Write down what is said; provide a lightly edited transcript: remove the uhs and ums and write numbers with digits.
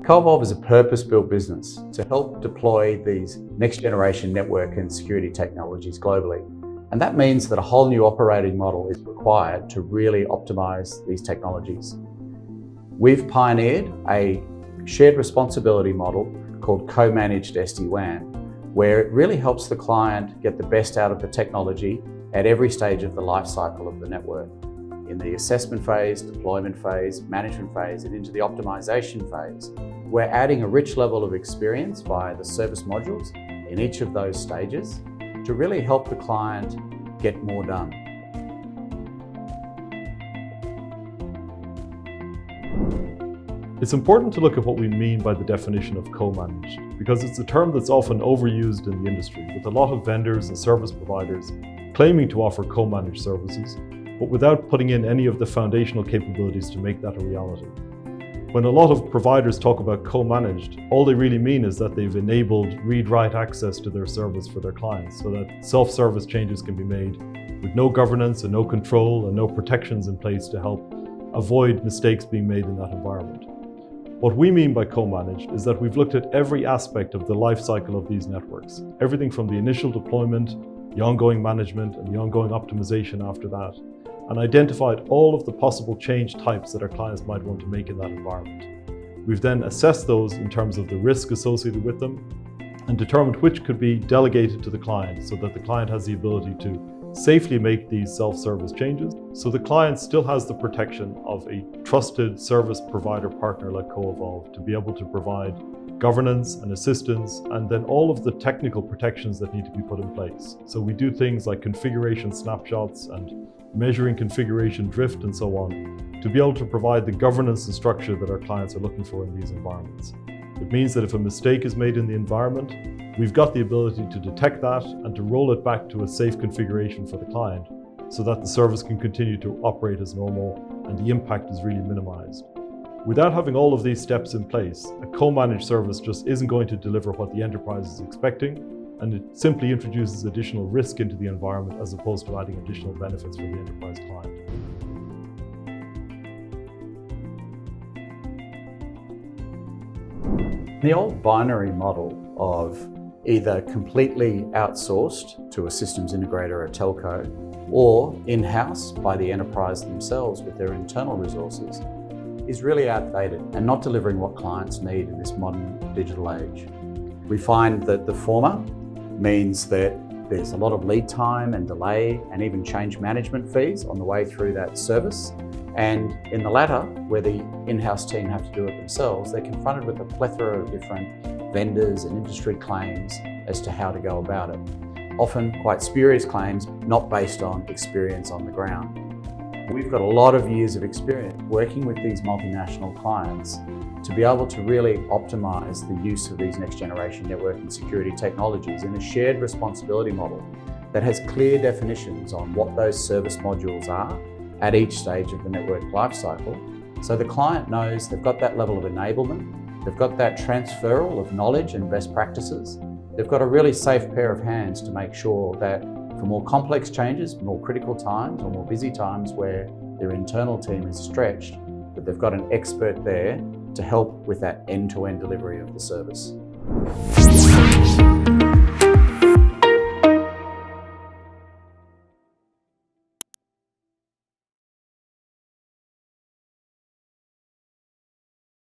Coevolve is a purpose-built business to help deploy these next-generation network and security technologies globally. And that means that a whole new operating model is required to really optimize these technologies. We've pioneered a shared responsibility model called co-managed SD-WAN, where it really helps the client get the best out of the technology at every stage of the life cycle of the network. In the assessment phase, deployment phase, management phase, and into the optimization phase, we're adding a rich level of experience via the service modules in each of those stages to really help the client get more done. It's important to look at what we mean by the definition of co-managed, because it's a term that's often overused in the industry, with a lot of vendors and service providers claiming to offer co-managed services, but without putting in any of the foundational capabilities to make that a reality. When a lot of providers talk about co-managed, all they really mean is that they've enabled read-write access to their service for their clients so that self-service changes can be made with no governance and no control and no protections in place to help avoid mistakes being made in that environment. What we mean by co-managed is that we've looked at every aspect of the life cycle of these networks, everything from the initial deployment, the ongoing management, and the ongoing optimization after that, and identified all of the possible change types that our clients might want to make in that environment. We've then assessed those in terms of the risk associated with them and determined which could be delegated to the client so that the client has the ability to safely make these self-service changes, so the client still has the protection of a trusted service provider partner like Coevolve to be able to provide governance and assistance, and then all of the technical protections that need to be put in place. So we do things like configuration snapshots and measuring configuration drift and so on, to be able to provide the governance and structure that our clients are looking for in these environments. It means that if a mistake is made in the environment, we've got the ability to detect that and to roll it back to a safe configuration for the client so that the service can continue to operate as normal and the impact is really minimized. Without having all of these steps in place, a co-managed service just isn't going to deliver what the enterprise is expecting, and it simply introduces additional risk into the environment as opposed to adding additional benefits for the enterprise client. The old binary model of either completely outsourced to a systems integrator or a telco, or in-house by the enterprise themselves with their internal resources, is really outdated and not delivering what clients need in this modern digital age. We find that the former means that there's a lot of lead time and delay and even change management fees on the way through that service. And in the latter, where the in-house team have to do it themselves, they're confronted with a plethora of different vendors and industry claims as to how to go about it. Often quite spurious claims, not based on experience on the ground. We've got a lot of years of experience working with these multinational clients to be able to really optimize the use of these next generation network and security technologies in a shared responsibility model that has clear definitions on what those service modules are at each stage of the network lifecycle. So the client knows they've got that level of enablement, they've got that transferal of knowledge and best practices, they've got a really safe pair of hands to make sure that for more complex changes, more critical times or more busy times where their internal team is stretched, that they've got an expert there to help with that end-to-end delivery of the service.